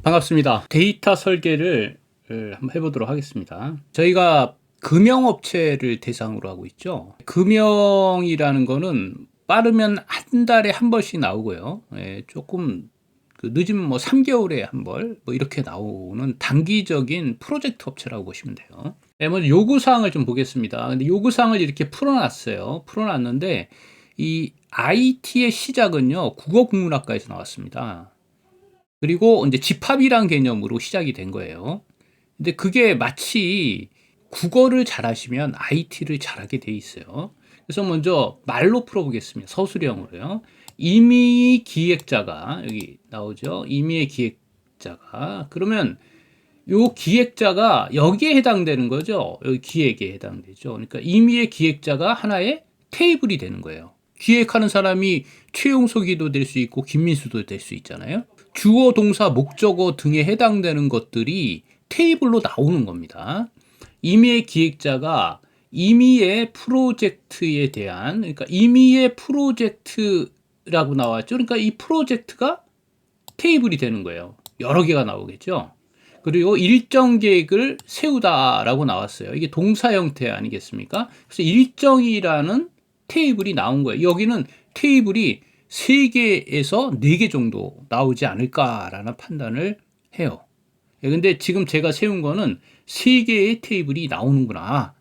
반갑습니다. 데이터 설계를 한번 해보도록 하겠습니다. 저희가 금형업체를 대상으로 하고 있죠. 금형이라는 거는 빠르면 한 달에 한 번씩 나오고요. 조금 늦으면 뭐 3개월에 한 번, 뭐 이렇게 나오는 단기적인 프로젝트 업체라고 보시면 돼요. 먼저 요구사항을 좀 보겠습니다. 근데 요구사항을 이렇게 풀어놨어요. 풀어놨는데 이 IT의 시작은요, 국어국문학과에서 나왔습니다. 그리고 이제 집합이란 개념으로 시작이 된 거예요. 근데 그게 마치 국어를 잘하시면 IT를 잘하게 돼 있어요. 그래서 먼저 말로 풀어보겠습니다. 서술형으로요. 임의 기획자가 여기 나오죠. 임의의 기획자가 그러면 요 기획자가 여기에 해당되는 거죠. 여기 기획에 해당되죠. 그러니까 임의의 기획자가 하나의 테이블이 되는 거예요. 기획하는 사람이 최용석이도 될 수 있고 김민수도 될 수 있잖아요. 주어, 동사, 목적어 등에 해당되는 것들이 테이블로 나오는 겁니다. 임의의 기획자가 임의의 프로젝트에 대한, 그러니까 임의의 프로젝트라고 나왔죠. 그러니까 이 프로젝트가 테이블이 되는 거예요. 여러 개가 나오겠죠. 그리고 일정 계획을 세우다라고 나왔어요. 이게 동사 형태 아니겠습니까? 그래서 일정이라는 테이블이 나온 거예요. 여기는 테이블이 3개에서 4개 정도 나오지 않을까라는 판단을 해요. 근데 지금 제가 세운 거는 3개의 테이블이 나오는구나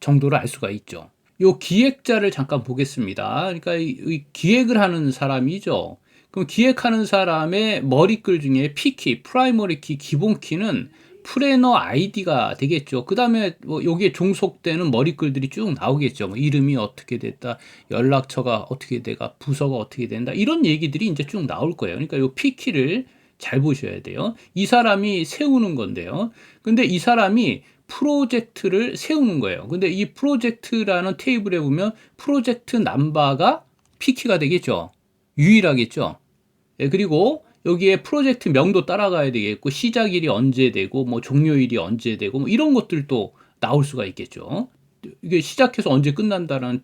정도를 알 수가 있죠. 요 기획자를 잠깐 보겠습니다. 그러니까 이 기획을 하는 사람이죠. 그럼 기획하는 사람의 머리글 중에 P키, 프라이머리 키, 기본 키는 플래너 아이디가 되겠죠. 그 다음에 뭐 여기에 종속되는 머리글들이 쭉 나오겠죠. 뭐 이름이 어떻게 됐다, 연락처가 어떻게 돼가, 부서가 어떻게 된다, 이런 얘기들이 이제 쭉 나올 거예요. 그러니까 요 P키를 잘 보셔야 돼요. 이 사람이 세우는 건데요. 근데 이 사람이 프로젝트를 세우는 거예요. 근데 이 프로젝트라는 테이블에 보면 프로젝트 넘버가 P키가 되겠죠. 유일하겠죠. 그리고 여기에 프로젝트 명도 따라가야 되겠고, 시작일이 언제 되고, 뭐 종료일이 언제 되고, 뭐 이런 것들도 나올 수가 있겠죠. 이게 시작해서 언제 끝난다는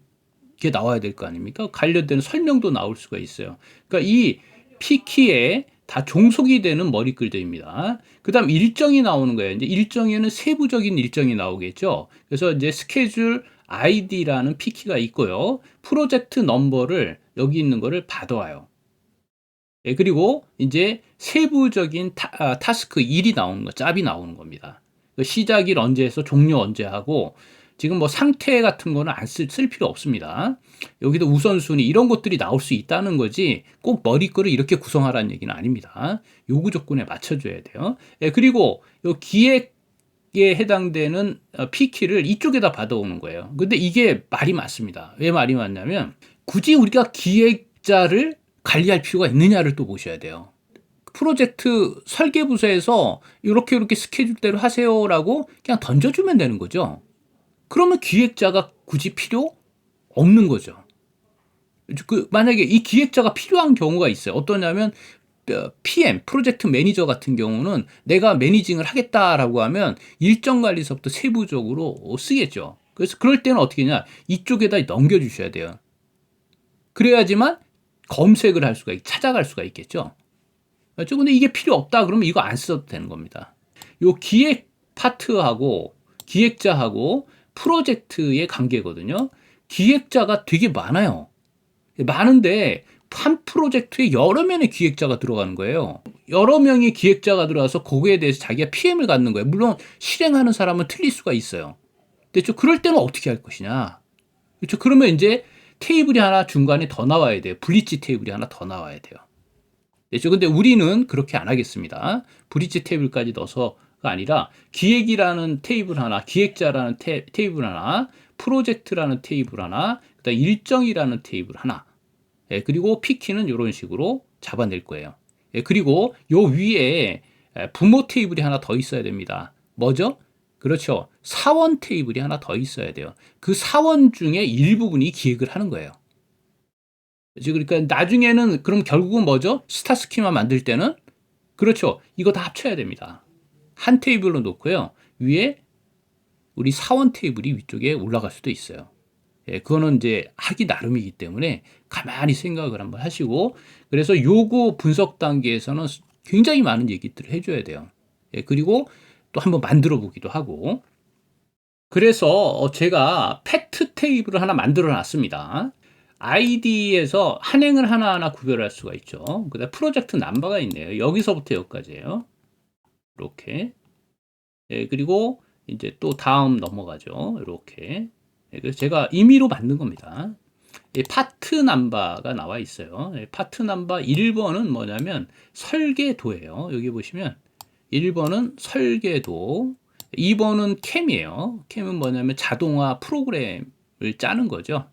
게 나와야 될 거 아닙니까? 관련된 설명도 나올 수가 있어요. 그러니까 이 P키에 다 종속이 되는 머리글들입니다. 그 다음 일정이 나오는 거예요. 이제 일정에는 세부적인 일정이 나오겠죠. 그래서 이제 스케줄 ID라는 P키가 있고요. 프로젝트 넘버를 여기 있는 거를 받아와요. 그리고 이제 세부적인 타스크 일이 나오는 거, 짭이 나오는 겁니다. 시작일 언제 해서 종료 언제 하고, 지금 뭐 상태 같은 거는 쓸 필요 없습니다. 여기도 우선순위 이런 것들이 나올 수 있다는 거지 꼭 머리글을 이렇게 구성하라는 얘기는 아닙니다. 요구 조건에 맞춰줘야 돼요. 그리고 요 기획에 해당되는 P키를 이쪽에다 받아오는 거예요. 근데 이게 말이 맞습니다. 왜 말이 맞냐면 굳이 우리가 기획자를 관리할 필요가 있느냐를 또 보셔야 돼요. 프로젝트 설계부서에서 이렇게 스케줄대로 하세요라고 그냥 던져주면 되는 거죠. 그러면 기획자가 굳이 필요 없는 거죠. 만약에 이 기획자가 필요한 경우가 있어요. 어떠냐면 PM, 프로젝트 매니저 같은 경우는 내가 매니징을 하겠다라고 하면 일정 관리서부터 세부적으로 쓰겠죠. 그래서 그럴 때는 어떻게 하냐, 이쪽에다 넘겨주셔야 돼요. 그래야지만 검색을 할 수가 찾아갈 수가 있겠죠. 그렇죠? 근데 이게 필요 없다 그러면 이거 안 써도 되는 겁니다. 요 기획 파트하고 기획자하고 프로젝트의 관계거든요. 기획자가 되게 많아요. 많은데 한 프로젝트에 여러 명의 기획자가 들어가는 거예요. 여러 명의 기획자가 들어와서 거기에 대해서 자기가 PM을 갖는 거예요. 물론 실행하는 사람은 틀릴 수가 있어요. 근데 그럴 때는 어떻게 할 것이냐. 그렇죠? 그러면 이제 테이블이 하나 중간에 더 나와야 돼요. 블리치 테이블이 하나 더 나와야 돼요. 그렇죠? 근데 우리는 그렇게 안 하겠습니다. 브릿지 테이블까지 넣어서가 아니라 기획이라는 테이블 하나, 기획자라는 테이블 하나, 프로젝트라는 테이블 하나, 그다음 일정이라는 테이블 하나, 그리고 P키는 이런 식으로 잡아낼 거예요. 그리고 요 위에 부모 테이블이 하나 더 있어야 됩니다. 뭐죠? 그렇죠. 사원 테이블이 하나 더 있어야 돼요. 그 사원 중에 일부분이 기획을 하는 거예요. 그러니까 나중에는 그럼 결국은 뭐죠? 스타 스키마 만들 때는 그렇죠. 이거 다 합쳐야 됩니다. 한 테이블로 놓고요. 위에 우리 사원 테이블이 위쪽에 올라갈 수도 있어요. 그거는 이제 하기 나름이기 때문에 가만히 생각을 한번 하시고, 그래서 요구 분석 단계에서는 굉장히 많은 얘기들을 해줘야 돼요. 예, 그리고 또 한번 만들어 보기도 하고. 그래서 제가 팩트 테이블을 하나 만들어 놨습니다. 아이디에서 한 행을 하나하나 구별할 수가 있죠. 그다음 프로젝트 넘버가 있네요. 여기서부터 여기까지예요. 이렇게. 예, 그리고 이제 또 다음 넘어가죠. 이렇게. 예, 그래서 제가 임의로 만든 겁니다. 예, 파트 넘버가 나와 있어요. 예, 파트 넘버 1번은 뭐냐면 설계도예요. 여기 보시면 1번은 설계도, 2번은 캠이에요. 캠은 뭐냐면 자동화 프로그램을 짜는 거죠.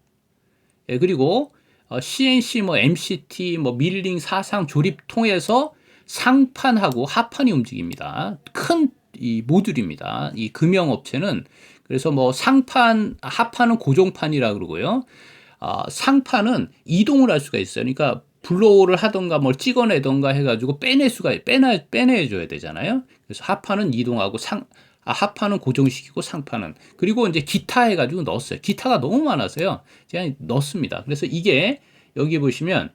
예, 그리고 CNC, 뭐 MCT, 뭐 밀링, 사상, 조립 통해서 상판하고 하판이 움직입니다. 큰 이 모듈입니다. 이 금형업체는 그래서 뭐 상판, 하판은 고정판이라 그러고요. 상판은 이동을 할 수가 있어요. 그러니까 블로우를 하던가 뭘 찍어내던가 해가지고 빼내줘야 되잖아요. 그래서 하판은 이동하고 하판은 고정시키고 상판은. 그리고 이제 기타 해가지고 넣었어요. 기타가 너무 많아서요. 제가 넣습니다. 그래서 이게 여기 보시면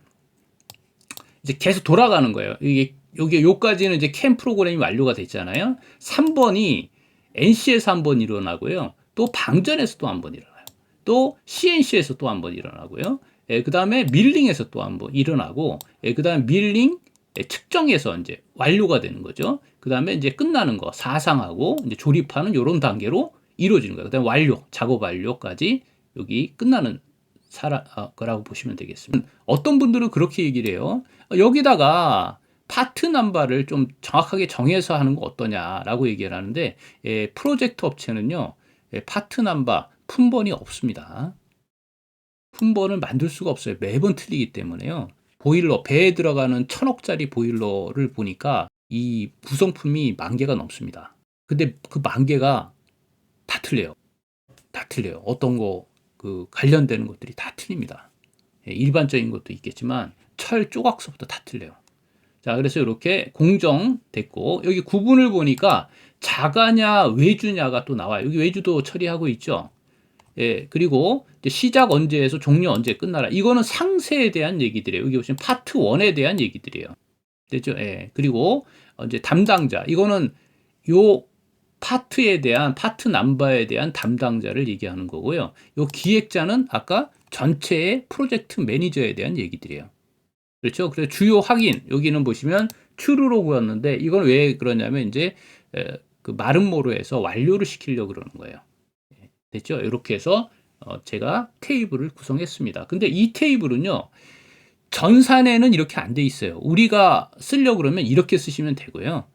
이제 계속 돌아가는 거예요. 여기 요까지는 이제 캠 프로그램이 완료가 됐잖아요. 3번이 NC에서 한 번 일어나고요. 또 방전에서 또 한 번 일어나요. 또 CNC에서 또 한 번 일어나고요. 그 다음에 밀링에서 또 한 번 일어나고, 그 다음에 밀링 측정에서 이제 완료가 되는 거죠. 그 다음에 이제 끝나는 거, 사상하고 이제 조립하는 이런 단계로 이루어지는 거예요. 그 다음에 완료, 작업 완료까지 여기 끝나는 거라고 보시면 되겠습니다. 어떤 분들은 그렇게 얘기를 해요. 여기다가 파트 넘버를 좀 정확하게 정해서 하는 거 어떠냐라고 얘기를 하는데, 프로젝트 업체는요, 파트 넘버 품번이 없습니다. 품번을 만들 수가 없어요. 매번 틀리기 때문에요. 보일러, 배에 들어가는 1000억짜리 보일러를 보니까 이 구성품이 10,000개가 넘습니다. 근데 그 10,000개가 다 틀려요. 다 틀려요. 어떤 거, 관련되는 것들이 다 틀립니다. 일반적인 것도 있겠지만 철 조각서부터 다 틀려요. 자, 그래서 이렇게 공정됐고, 여기 구분을 보니까 자가냐 외주냐가 또 나와요. 여기 외주도 처리하고 있죠. 예, 그리고 이제 시작 언제에서 종료 언제 끝나라. 이거는 상세에 대한 얘기들이에요. 여기 보시면 파트 1에 대한 얘기들이에요. 됐죠? 예. 그리고 이제 담당자. 이거는 요 파트에 대한, 파트 넘버에 대한 담당자를 얘기하는 거고요. 요 기획자는 아까 전체의 프로젝트 매니저에 대한 얘기들이에요. 그렇죠? 그래서 주요 확인, 여기는 보시면 true로구였는데 이건 왜 그러냐면 이제 그 마름모로 해서 완료를 시키려고 그러는 거예요. 됐죠? 이렇게 해서 제가 테이블을 구성했습니다. 근데 이 테이블은요, 전산에는 이렇게 안 돼 있어요. 우리가 쓰려고 그러면 이렇게 쓰시면 되고요.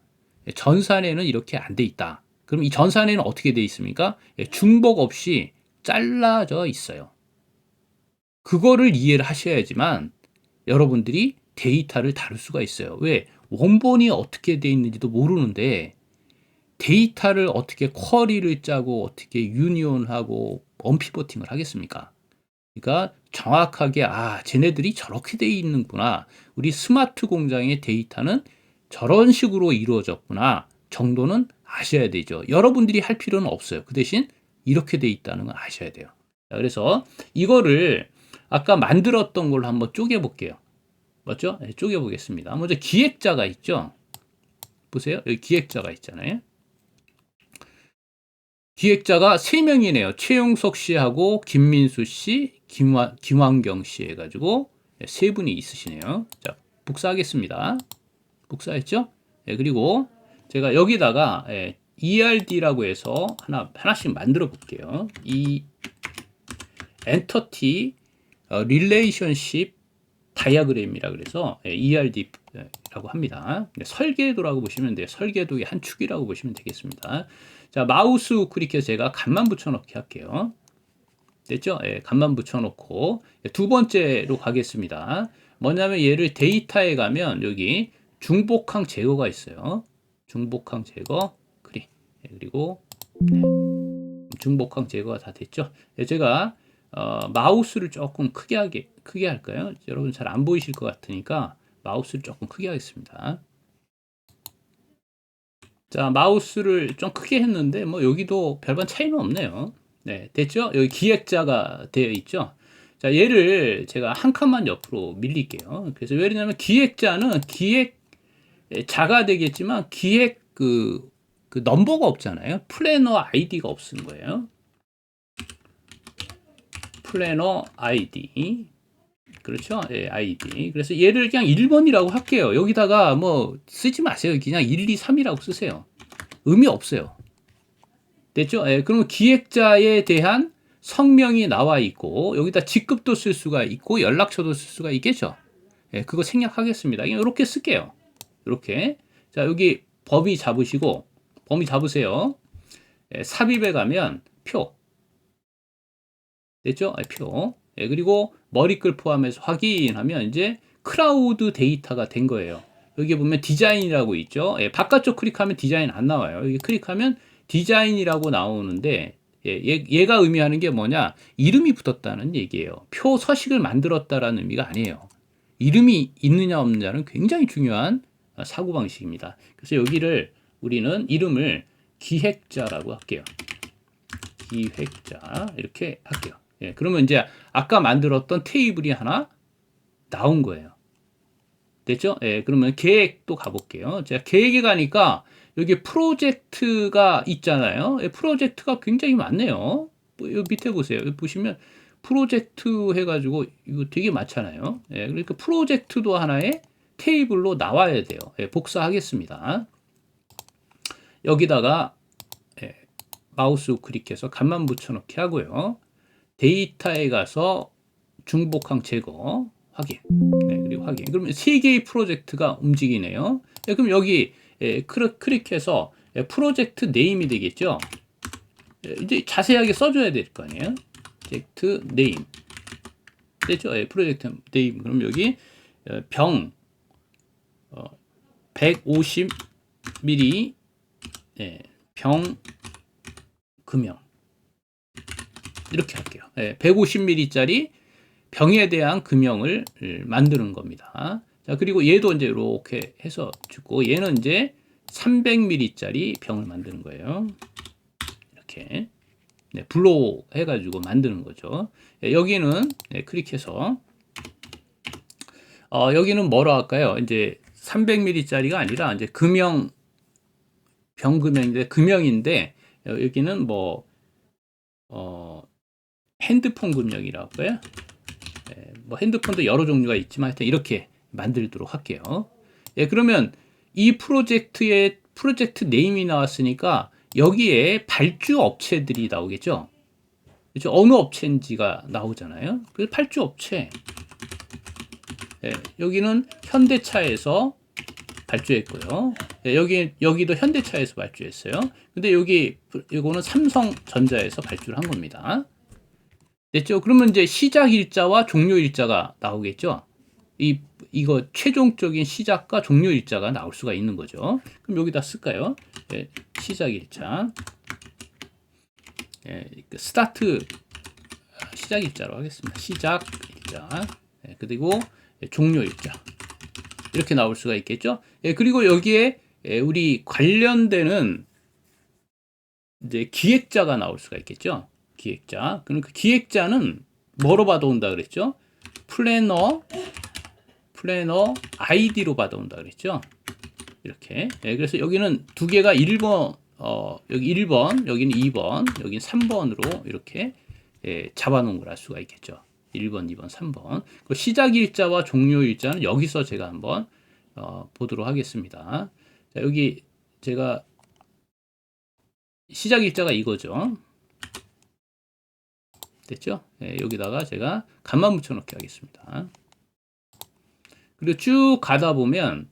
전산에는 이렇게 안 돼 있다. 그럼 이 전산에는 어떻게 돼 있습니까? 중복 없이 잘라져 있어요. 그거를 이해를 하셔야지만 여러분들이 데이터를 다룰 수가 있어요. 왜? 원본이 어떻게 돼 있는지도 모르는데 데이터를 어떻게 쿼리를 짜고 어떻게 유니온하고 언피버팅을 하겠습니까? 그러니까 정확하게 쟤네들이 저렇게 돼 있는구나. 우리 스마트 공장의 데이터는 저런 식으로 이루어졌구나 정도는 아셔야 되죠. 여러분들이 할 필요는 없어요. 그 대신 이렇게 돼 있다는 걸 아셔야 돼요. 그래서 이거를 아까 만들었던 걸로 한번 쪼개 볼게요. 맞죠? 네, 쪼개 보겠습니다. 먼저 기획자가 있죠. 보세요. 여기 기획자가 있잖아요. 기획자가 3명이네요. 최용석 씨하고 김민수 씨, 김환경 씨 해가지고 3분이 있으시네요. 자, 복사하겠습니다. 복사했죠? 네, 그리고 제가 여기다가 ERD라고 해서 하나씩 만들어 볼게요. 이 엔터티 릴레이션십 다이아그램이라 그래서 ERD라고 합니다. 설계도라고 보시면 돼요. 설계도의 한 축이라고 보시면 되겠습니다. 자, 마우스 우클릭해서 제가 간만 붙여넣기 할게요. 됐죠? 간만 붙여놓고 두 번째로 가겠습니다. 뭐냐면 얘를 데이터에 가면 여기 중복항 제거가 있어요. 중복항 제거 그리고 중복항 제거가 다 됐죠? 제가 마우스를 조금 크게 할까요? 여러분 잘 안 보이실 것 같으니까 마우스를 조금 크게 하겠습니다. 자, 마우스를 좀 크게 했는데 뭐 여기도 별반 차이는 없네요. 네, 됐죠? 여기 기획자가 되어 있죠? 자, 얘를 제가 한 칸만 옆으로 밀릴게요. 그래서 왜냐면 기획자는 기획 자가 되겠지만 기획 그 넘버가 없잖아요. 플래너 아이디가 없은 거예요. 플래너 아이디. 그렇죠? 예, 아이디. 그래서 얘를 그냥 1번이라고 할게요. 여기다가 뭐 쓰지 마세요. 그냥 1, 2, 3이라고 쓰세요. 의미 없어요. 됐죠? 예, 그러면 기획자에 대한 성명이 나와 있고 여기다 직급도 쓸 수가 있고 연락처도 쓸 수가 있겠죠? 예, 그거 생략하겠습니다. 그냥 이렇게 쓸게요. 이렇게. 자, 여기 범위 잡으시고 범위 잡으세요. 예, 삽입에 가면 표. 됐죠? 예, 표. 예, 그리고 머리글 포함해서 확인하면 이제 크라우드 데이터가 된 거예요. 여기 보면 디자인이라고 있죠. 예, 바깥쪽 클릭하면 디자인 안 나와요. 여기 클릭하면 디자인이라고 나오는데 얘가 의미하는 게 뭐냐? 이름이 붙었다는 얘기예요. 표 서식을 만들었다라는 의미가 아니에요. 이름이 있느냐 없느냐는 굉장히 중요한 사고방식입니다. 그래서 여기를 우리는 이름을 기획자라고 할게요. 기획자 이렇게 할게요. 예, 그러면 이제 아까 만들었던 테이블이 하나 나온 거예요. 됐죠? 예, 그러면 계획도 가볼게요. 제가 계획에 가니까 여기 프로젝트가 있잖아요. 예, 프로젝트가 굉장히 많네요. 여기 밑에 보세요. 여기 보시면 프로젝트 해가지고 이거 되게 많잖아요. 예, 그러니까 프로젝트도 하나의 테이블로 나와야 돼요. 예, 복사하겠습니다. 여기다가 예, 마우스 클릭해서 간만 붙여넣기 하고요. 데이터에 가서 중복항 제거 확인. 네, 그리고 확인. 그러면 세 개의 프로젝트가 움직이네요. 네, 그럼 여기 클릭해서 프로젝트 네임이 되겠죠. 이제 자세하게 써줘야 될 거 아니에요. 프로젝트 네임. 됐죠? 프로젝트 네임. 그럼 여기 병 150ml 병 금형 이렇게 할게요. 150ml짜리 병에 대한 금형을 만드는 겁니다. 자, 그리고 얘도 이제 이렇게 해서 주고 얘는 이제 300ml짜리 병을 만드는 거예요. 이렇게 블로우 해가지고 만드는 거죠. 여기는 클릭해서 여기는 뭐라 할까요? 이제 300ml짜리가 아니라 이제 금형 병금형인데 금형인데 여기는 뭐 핸드폰 금형이라고 해요. 뭐 핸드폰도 여러 종류가 있지만 하여튼 이렇게 만들도록 할게요. 예, 그러면 이 프로젝트에 프로젝트 네임이 나왔으니까 여기에 발주 업체들이 나오겠죠. 그렇죠? 어느 업체인지가 나오잖아요. 그래서 발주 업체. 예, 여기는 현대차에서 발주했고요. 예, 여기도 현대차에서 발주했어요. 근데 이거는 삼성전자에서 발주를 한 겁니다. 됐죠? 그러면 이제 시작 일자와 종료 일자가 나오겠죠? 이거 최종적인 시작과 종료 일자가 나올 수가 있는 거죠. 그럼 여기다 쓸까요? 예, 시작 일자. 예, 스타트 시작 일자로 하겠습니다. 시작 일자. 예, 그리고 종료 일자. 이렇게 나올 수가 있겠죠? 예, 그리고 여기에 우리 관련되는 이제 기획자가 나올 수가 있겠죠? 기획자. 그럼 그 기획자는 뭐로 받아온다 그랬죠? 플래너 아이디로 받아온다 그랬죠? 이렇게. 예, 그래서 여기는 두 개가 1번, 여기 1번, 여기는 2번, 여기는 3번으로 이렇게 잡아놓은 걸 알 수가 있겠죠. 1번, 2번, 3번. 그 시작 일자와 종료 일자는 여기서 제가 한번 보도록 하겠습니다. 자, 여기 제가 시작 일자가 이거죠. 됐죠? 여기다가 제가 간만 붙여넣기 하겠습니다. 그리고 쭉 가다 보면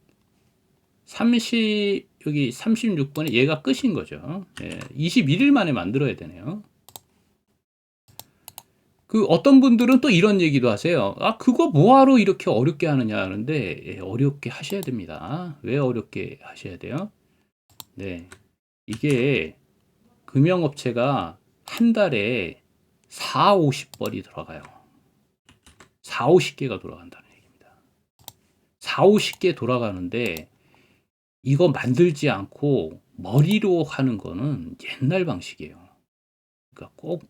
여기 36번에 얘가 끝인 거죠. 21일 만에 만들어야 되네요. 그 어떤 분들은 또 이런 얘기도 하세요. 아, 그거 뭐하러 이렇게 어렵게 하느냐 하는데 어렵게 하셔야 됩니다. 왜 어렵게 하셔야 돼요? 네, 이게 금형업체가 한 달에 4, 50벌이 들어가요. 4, 50개가 돌아간다는 얘기입니다. 4, 50개 돌아가는데 이거 만들지 않고 머리로 하는 거는 옛날 방식이에요. 그러니까 꼭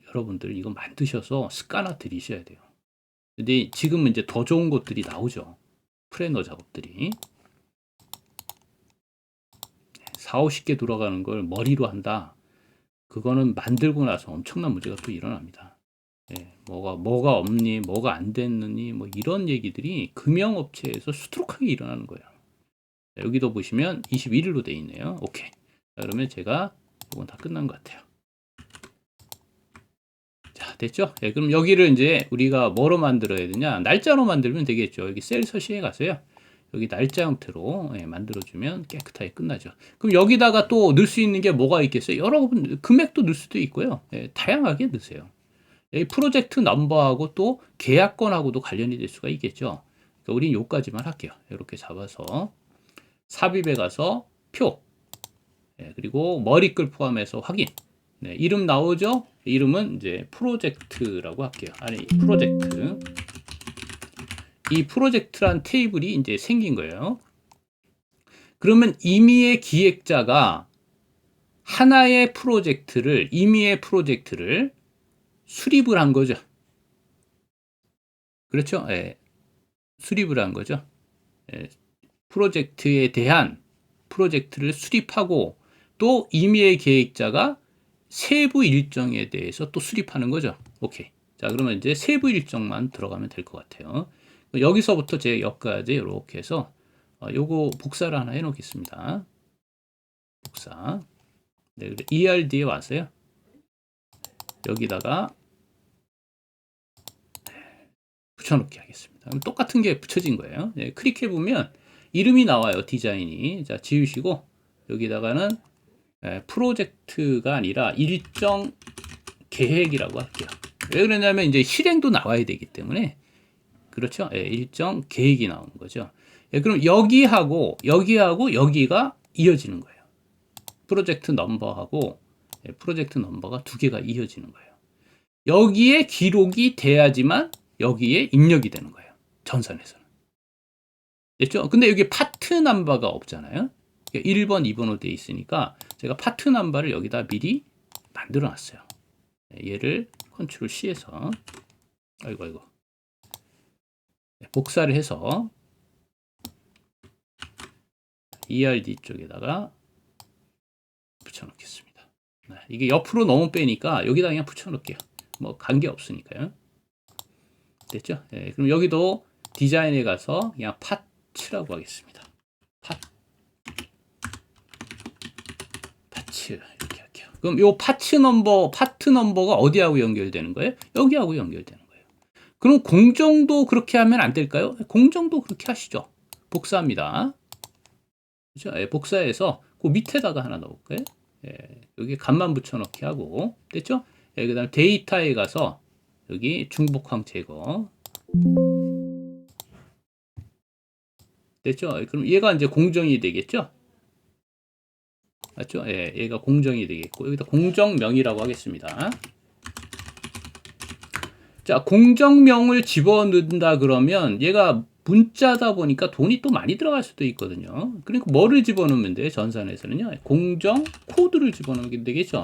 여러분들 이거 만드셔서 습관화 들이셔야 돼요. 근데 지금은 이제 더 좋은 것들이 나오죠. 플래너 작업들이. 4, 50개 돌아가는 걸 머리로 한다. 그거는 만들고 나서 엄청난 문제가 또 일어납니다. 예, 뭐가 없니, 뭐가 안 됐느니, 뭐 이런 얘기들이 금융업체에서 수두룩하게 일어나는 거예요. 자, 여기도 보시면 21일로 돼 있네요. 오케이. 자, 그러면 제가 이건 다 끝난 것 같아요. 자, 됐죠? 예, 그럼 여기를 이제 우리가 뭐로 만들어야 되냐? 날짜로 만들면 되겠죠. 여기 셀 서식에 가서요. 여기 날짜 형태로 만들어주면 깨끗하게 끝나죠. 그럼 여기다가 또 넣을 수 있는 게 뭐가 있겠어요? 여러분 금액도 넣을 수도 있고요. 예, 다양하게 넣으세요. 이 프로젝트 넘버하고 또 계약건하고도 관련이 될 수가 있겠죠. 그러니까 우린 요까지만 할게요. 이렇게 잡아서 삽입에 가서 표, 그리고 머리글 포함해서 확인. 네, 이름 나오죠? 이름은 이제 프로젝트라고 할게요. 아니, 프로젝트. 이 프로젝트란 테이블이 이제 생긴 거예요. 그러면 임의의 기획자가 임의의 프로젝트를 수립을 한 거죠. 그렇죠? 예, 수립을 한 거죠. 예, 프로젝트에 대한 프로젝트를 수립하고 또 임의의 계획자가 세부 일정에 대해서 또 수립하는 거죠. 오케이. 자, 그러면 이제 세부 일정만 들어가면 될 것 같아요. 여기서부터 제 여기까지 이렇게 해서 요거 복사를 하나 해 놓겠습니다. 복사. 네, ERD에 와서요. 여기다가 붙여놓기 하겠습니다. 그럼 똑같은 게 붙여진 거예요. 네, 클릭해 보면 이름이 나와요. 디자인이. 자, 지우시고 여기다가는 프로젝트가 아니라 일정 계획이라고 할게요. 왜 그러냐면 이제 실행도 나와야 되기 때문에 그렇죠. 일정 계획이 나오는 거죠. 그럼 여기하고 여기가 이어지는 거예요. 프로젝트 넘버하고 프로젝트 넘버가 두 개가 이어지는 거예요. 여기에 기록이 돼야지만 여기에 입력이 되는 거예요. 전산에서는. 됐죠? 근데 여기 파트 넘버가 없잖아요. 1번, 2번으로 되어 있으니까 제가 파트 넘버를 여기다 미리 만들어 놨어요. 얘를 컨트롤 C에서 아이고 복사를 해서 ERD 쪽에다가 붙여놓겠습니다. 이게 옆으로 너무 빼니까 여기다 그냥 붙여놓을게요. 뭐 관계 없으니까요. 됐죠? 그럼 여기도 디자인에 가서 그냥 파츠라고 하겠습니다. 파츠 이렇게 할게요. 그럼 요 파트 넘버가 어디하고 연결되는 거예요? 여기하고 연결되는 거예요. 그럼 공정도 그렇게 하면 안 될까요? 공정도 그렇게 하시죠. 복사합니다. 그렇죠? 복사해서 그 밑에다가 하나 넣을까요? 여기 값만 붙여넣기 하고 됐죠? 그 다음에 데이터에 가서 여기 중복항 제거 됐죠? 그럼 얘가 이제 공정이 되겠죠? 맞죠? 얘가 공정이 되겠고 여기다 공정명이라고 하겠습니다. 자, 공정명을 집어넣는다 그러면 얘가 문자다 보니까 돈이 또 많이 들어갈 수도 있거든요. 그러니까 뭐를 집어넣으면 돼요? 전산에서는요. 공정 코드를 집어넣으면 되겠죠.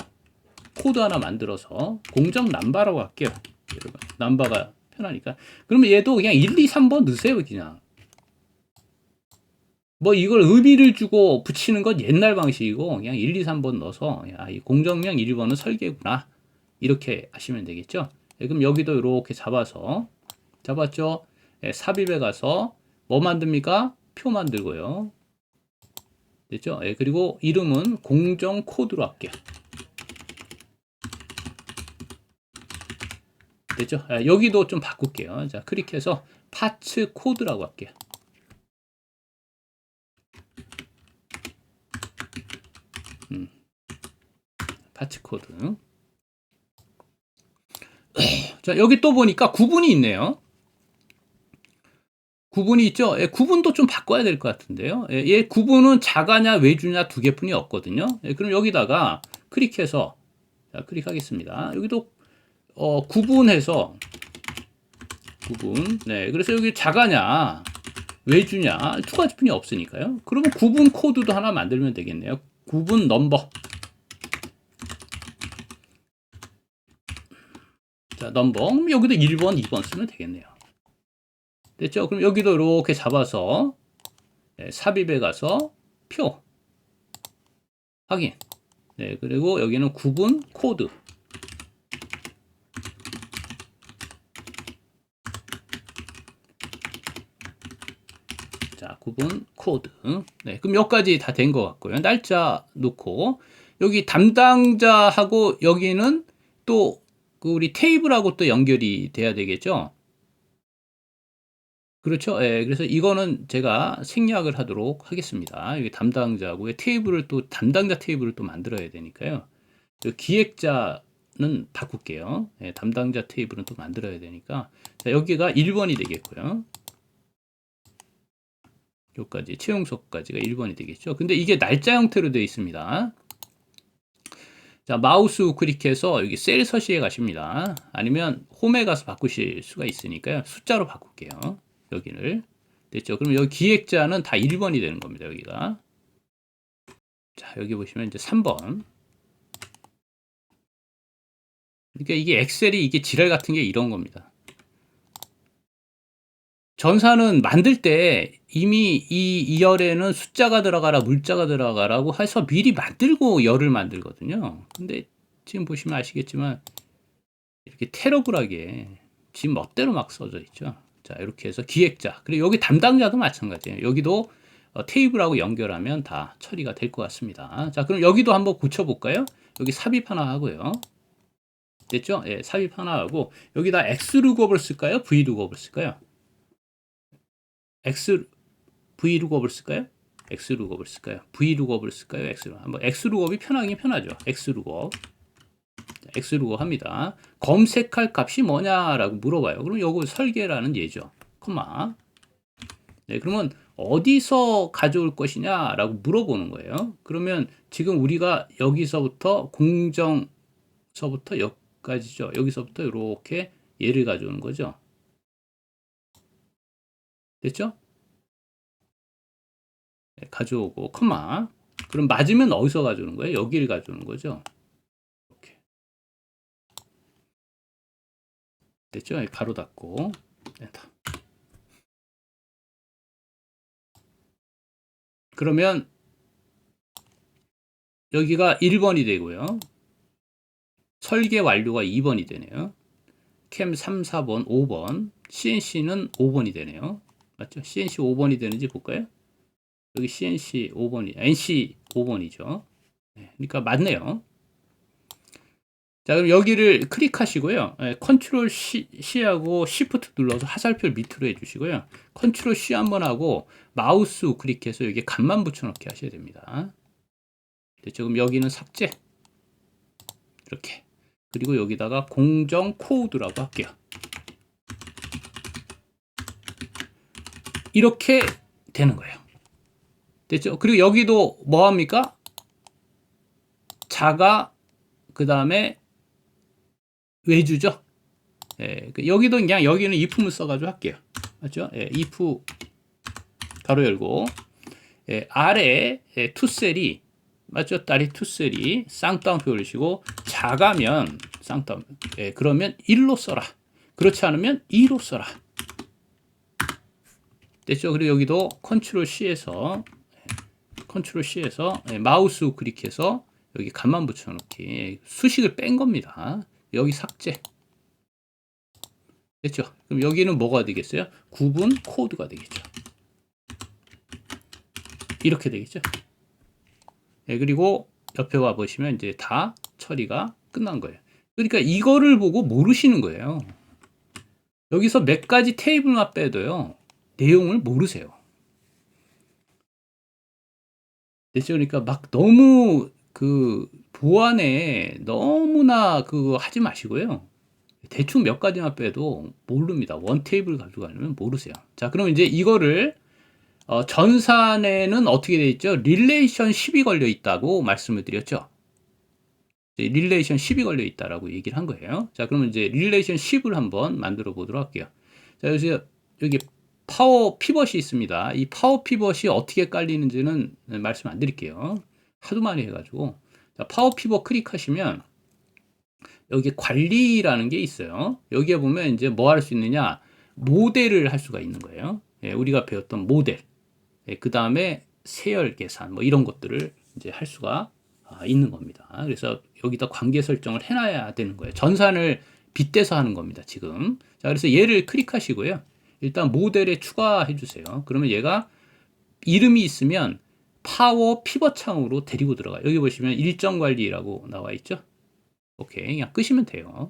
코드 하나 만들어서 공정 남바라고 할게요. 여러분, 남바가 편하니까. 그러면 얘도 그냥 1, 2, 3번 넣으세요. 그냥. 뭐 이걸 의미를 주고 붙이는 건 옛날 방식이고 그냥 1, 2, 3번 넣어서 이 공정명 1번은 설계구나. 이렇게 하시면 되겠죠. 그럼 여기도 이렇게 잡았죠? 삽입에 가서 뭐 만듭니까? 표 만들고요. 됐죠? 그리고 이름은 공정 코드로 할게요. 됐죠? 여기도 좀 바꿀게요. 자, 클릭해서 파츠 코드라고 할게요. 파츠 코드. 자, 여기 또 보니까 구분이 있네요. 구분이 있죠? 구분도 좀 바꿔야 될 것 같은데요. 얘 구분은 자가냐 외주냐 두 개뿐이 없거든요. 그럼 여기다가 클릭해서 자, 클릭하겠습니다. 여기도 구분해서 구분. 네, 그래서 여기 자가냐 외주냐 두 가지뿐이 없으니까요. 그러면 구분 코드도 하나 만들면 되겠네요. 구분 넘버. 자, 넘버. 여기도 1번, 2번 쓰면 되겠네요. 됐죠? 그럼 여기도 이렇게 잡아서 삽입에 가서 표. 확인. 네, 그리고 여기는 구분 코드. 자, 구분 코드. 네, 그럼 여기까지 다 된 것 같고요. 날짜 놓고 여기 담당자하고 여기는 또 그 우리 테이블하고 또 연결이 돼야 되겠죠. 그렇죠. 예, 그래서 이거는 제가 생략을 하도록 하겠습니다. 여기 담당자하고의 테이블을 또 담당자 테이블을 또 만들어야 되니까요. 그 기획자는 바꿀게요. 예, 담당자 테이블은 또 만들어야 되니까. 자, 여기가 1번이 되겠고요. 여기까지 채용소까지가 1번이 되겠죠. 근데 이게 날짜 형태로 되어 있습니다. 자, 마우스 우클릭해서 여기 셀 서식에 가십니다. 아니면 홈에 가서 바꾸실 수가 있으니까요. 숫자로 바꿀게요. 여기를. 됐죠? 그럼 여기 기획자는 다 1번이 되는 겁니다. 여기가. 자, 여기 보시면 이제 3번. 그러니까 이게 엑셀이 이게 지랄 같은 게 이런 겁니다. 전사는 만들 때 이미 이 열에는 숫자가 들어가라, 물자가 들어가라고 해서 미리 만들고 열을 만들거든요. 근데 지금 보시면 아시겠지만 이렇게 테러블하게 지 멋대로 막 써져 있죠. 자, 이렇게 해서 기획자, 그리고 여기 담당자도 마찬가지예요. 여기도 테이블하고 연결하면 다 처리가 될 것 같습니다. 자, 그럼 여기도 한번 고쳐볼까요? 여기 삽입 하나 하고요. 됐죠? 예, 삽입 하나 하고 여기다 X 룩업을 쓸까요? V 룩업을 쓸까요? X V 룩업을 쓸까요? X 룩업을 쓸까요? V 룩업을 쓸까요? X 룩업. 한번 X 룩업이 편하긴 편하죠. X 룩업. X 룩업 합니다. 검색할 값이 뭐냐라고 물어봐요. 그럼 요거 설계라는 예죠. 콤마. 네, 그러면 어디서 가져올 것이냐라고 물어보는 거예요. 그러면 지금 우리가 여기서부터 공정서부터 여기까지죠. 여기서부터 이렇게 얘를 가져오는 거죠. 됐죠? 네, 가져오고 컴마. 그럼 맞으면 어디서 가져오는 거예요? 여기를 가져오는 거죠. 이렇게. 됐죠? 가로 닫고. 됐다. 그러면 여기가 1번이 되고요. 설계 완료가 2번이 되네요. 캠 3, 4번, 5번, CNC는 5번이 되네요. 맞죠? CNC 5번이 되는지 볼까요? 여기 CNC 5번이, NC 5번이죠. 네, 그러니까 맞네요. 자, 그럼 여기를 클릭하시고요. 네, 컨트롤 C하고 Shift 눌러서 화살표 밑으로 해주시고요. 컨트롤 C 한번 하고 마우스 우클릭해서 여기 값만 붙여넣기 하셔야 됩니다. 됐죠? 그럼 여기는 삭제. 이렇게. 그리고 여기다가 공정 코드라고 할게요. 이렇게 되는 거예요. 됐죠? 그리고 여기도 뭐 합니까? 자가 그 다음에 외주죠. 예, 여기도 그냥 여기는 if문을 써가지고 할게요. 맞죠? 예, if 가로 열고 예, 아래 예, 투셀이 맞죠? 딸이 투셀이 쌍따옴표 올리시고 자가면 쌍따옴 예, 그러면 1로 써라. 그렇지 않으면 2로 써라. 됐죠? 그리고 여기도 컨트롤 C에서 마우스 우클릭해서 여기 값만 붙여넣기 수식을 뺀 겁니다. 여기 삭제. 됐죠? 그럼 여기는 뭐가 되겠어요? 구분 코드가 되겠죠. 이렇게 되겠죠. 네, 그리고 옆에 와 보시면 이제 다 처리가 끝난 거예요. 그러니까 이거를 보고 모르시는 거예요. 여기서 몇 가지 테이블만 빼도요. 내용을 모르세요. 됐죠? 그러니까 막 너무 그 보안에 너무나 그거 하지 마시고요. 대충 몇 가지만 빼도 모릅니다. 원 테이블 가지고 가려면 모르세요. 자, 그럼 이제 이거를 전산에는 어떻게 되어 있죠? 릴레이션십이 걸려 있다고 말씀을 드렸죠. 릴레이션십이 걸려 있다라고 얘기를 한 거예요. 자, 그러면 이제 릴레이션십을 한번 만들어 보도록 할게요. 자, 여기 파워 피벗이 있습니다. 이 파워 피벗이 어떻게 깔리는지는 말씀 안 드릴게요. 하도 많이 해가지고. 자, 파워 피벗 클릭하시면 여기 관리라는 게 있어요. 여기에 보면 이제 뭐 할 수 있느냐? 모델을 할 수가 있는 거예요. 예, 우리가 배웠던 모델. 예, 그 다음에 세열 계산 뭐 이런 것들을 이제 할 수가 있는 겁니다. 그래서 여기다 관계 설정을 해놔야 되는 거예요. 전산을 빗대서 하는 겁니다, 지금. 자, 그래서 얘를 클릭하시고요. 일단 모델에 추가해 주세요. 그러면 얘가 이름이 있으면 파워 피벗 창으로 데리고 들어가요. 여기 보시면 일정 관리라고 나와 있죠. 오케이, 그냥 끄시면 돼요.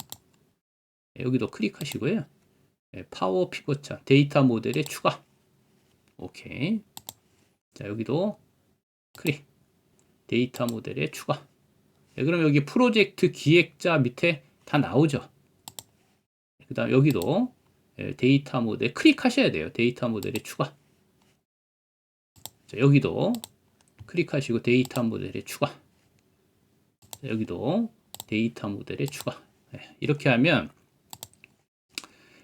여기도 클릭하시고요. 파워 피벗 창, 데이터 모델에 추가. 오케이. 자, 여기도 클릭. 데이터 모델에 추가. 그럼 여기 프로젝트 기획자 밑에 다 나오죠. 그 다음 여기도 데이터 모델 클릭하셔야 돼요. 데이터 모델에 추가. 자, 여기도 클릭하시고 데이터 모델에 추가. 자, 여기도 데이터 모델에 추가. 이렇게 하면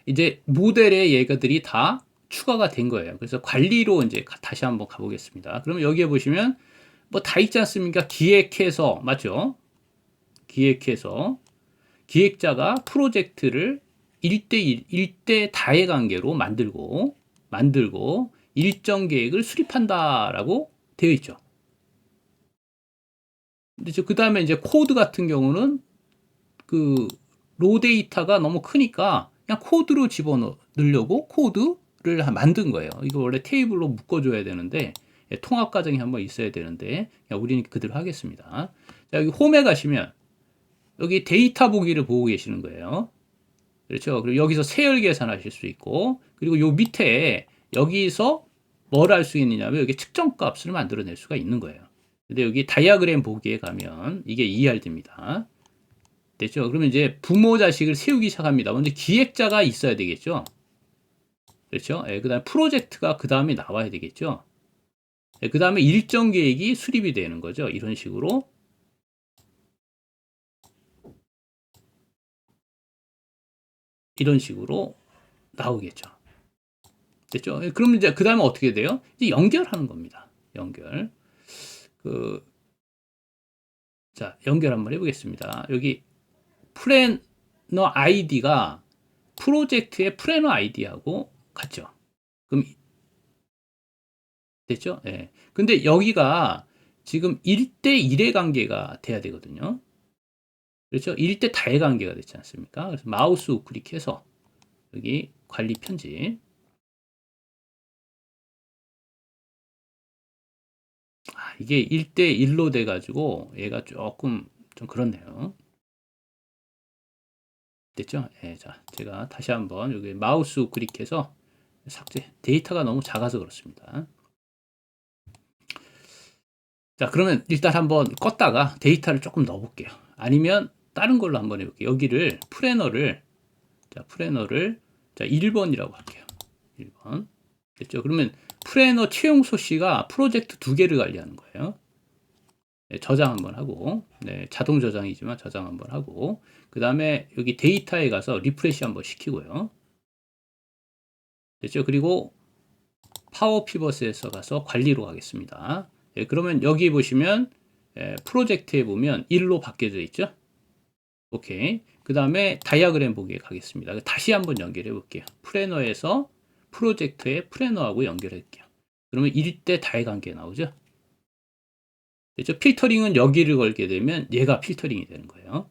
이제 모델의 얘가들이 다 추가가 된 거예요. 그래서 관리로 이제 다시 한번 가보겠습니다. 그러면 여기에 보시면 뭐 다 있지 않습니까? 기획해서, 맞죠? 기획해서 기획자가 프로젝트를 1대 다의 관계로 만들고 일정 계획을 수립한다라고 되어 있죠. 근데 그 다음에 이제 코드 같은 경우는 그 로 데이터가 너무 크니까 그냥 코드로 집어넣으려고 코드를 만든 거예요. 이거 원래 테이블로 묶어줘야 되는데 통합 과정이 한번 있어야 되는데 그냥 우리는 그대로 하겠습니다. 자, 여기 홈에 가시면 여기 데이터 보기를 보고 계시는 거예요. 그렇죠. 그리고 여기서 세열 계산하실 수 있고, 그리고 요 밑에 여기서 뭘 할 수 있느냐면 여기 측정 값을 만들어낼 수가 있는 거예요. 근데 여기 다이어그램 보기에 가면 이게 ERD입니다. 됐죠? 그러면 이제 부모 자식을 세우기 시작합니다. 먼저 기획자가 있어야 되겠죠. 그렇죠? 그 다음에 프로젝트가 그 다음에 나와야 되겠죠. 그 다음에 일정 계획이 수립이 되는 거죠. 이런 식으로. 이런 식으로 나오겠죠. 됐죠? 그럼 이제 그 다음에 어떻게 돼요? 이제 연결하는 겁니다. 연결. 자, 연결 한번 해보겠습니다. 여기 플래너 아이디가 프로젝트의 플래너 아이디하고 같죠. 그럼 됐죠? 예. 근데 여기가 지금 1대1의 관계가 돼야 되거든요. 그렇죠? 1대 다의 관계가 됐지 않습니까? 그래서 마우스 우클릭해서 여기 관리 편집. 이게 1대1로 돼가지고 얘가 조금 좀 그렇네요. 됐죠? 예, 자, 제가 다시 한번 여기 마우스 우클릭해서 삭제. 데이터가 너무 작아서 그렇습니다. 자, 그러면 일단 한번 껐다가 데이터를 조금 넣어볼게요. 아니면 다른 걸로 한번 해볼게요. 여기를 플래너를 자 1번이라고 할게요. 1번. 됐죠? 그러면 플래너 최용소 씨가 프로젝트 2개를 관리하는 거예요. 네, 저장 한번 하고, 네, 자동 저장이지만 저장 한번 하고, 그 다음에 여기 데이터에 가서 리프레시 한번 시키고요. 됐죠? 그리고 파워 피벗에서 가서 관리로 가겠습니다. 네, 그러면 여기 보시면 프로젝트에 보면 1로 바뀌어져 있죠? 오케이. 그 다음에 다이어그램 보기에 가겠습니다. 다시 한번 연결해 볼게요. 플래너에서 프로젝트의 플래너하고 연결할게요. 그러면 1대 다의 관계 나오죠? 됐죠? 필터링은 여기를 걸게 되면 얘가 필터링이 되는 거예요.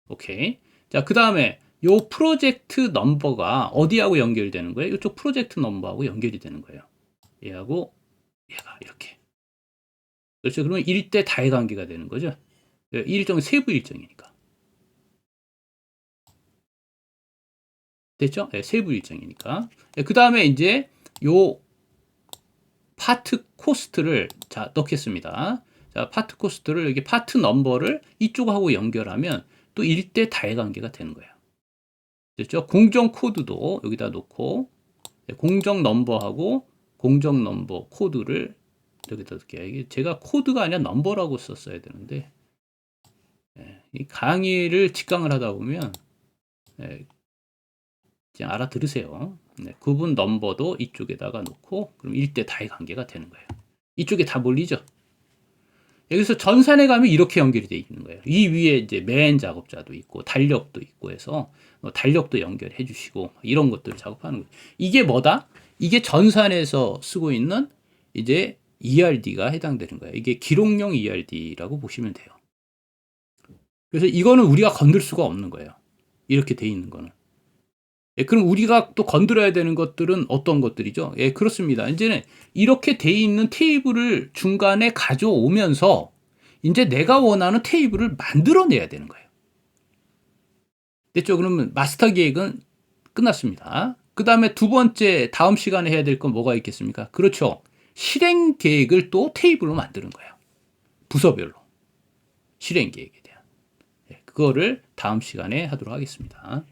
오케이. 자, 그 다음에 요 프로젝트 넘버가 어디하고 연결되는 거예요? 이쪽 프로젝트 넘버하고 연결이 되는 거예요. 얘하고 얘가 이렇게. 그렇죠? 그러면 1대 다의 관계가 되는 거죠. 일정은 세부 일정이니까. 됐죠? 네, 세부 일정이니까. 그 다음에 이제 요 파트 코스트를 자 넣겠습니다. 자, 파트 코스트를 여기 파트 넘버를 이쪽하고 연결하면 또 1대 다의 관계가 되는 거예요. 됐죠? 공정 코드도 여기다 놓고 공정 넘버하고 공정 넘버 코드를 여기다 넣을게요. 이게 제가 코드가 아니라 넘버라고 썼어야 되는데 이 강의를 직강을 하다 보면 그냥 알아들으세요. 네, 구분 넘버도 이쪽에다가 놓고 그럼 1대 다의 관계가 되는 거예요. 이쪽에 다 몰리죠. 여기서 전산에 가면 이렇게 연결이 되어 있는 거예요. 이 위에 이제 맨 작업자도 있고 달력도 있고 해서 달력도 연결해 주시고 이런 것들을 작업하는 거예요. 이게 뭐다? 이게 전산에서 쓰고 있는 이제 ERD가 해당되는 거예요. 이게 기록용 ERD라고 보시면 돼요. 그래서 이거는 우리가 건들 수가 없는 거예요. 이렇게 돼 있는 거는. 예, 그럼 우리가 또 건드려야 되는 것들은 어떤 것들이죠? 예, 그렇습니다. 이제는 이렇게 돼 있는 테이블을 중간에 가져오면서 이제 내가 원하는 테이블을 만들어내야 되는 거예요. 됐죠? 그러면 마스터 계획은 끝났습니다. 그 다음에 두 번째, 다음 시간에 해야 될 건 뭐가 있겠습니까? 그렇죠. 실행 계획을 또 테이블로 만드는 거예요. 부서별로. 실행 계획에 대한. 예, 그거를 다음 시간에 하도록 하겠습니다.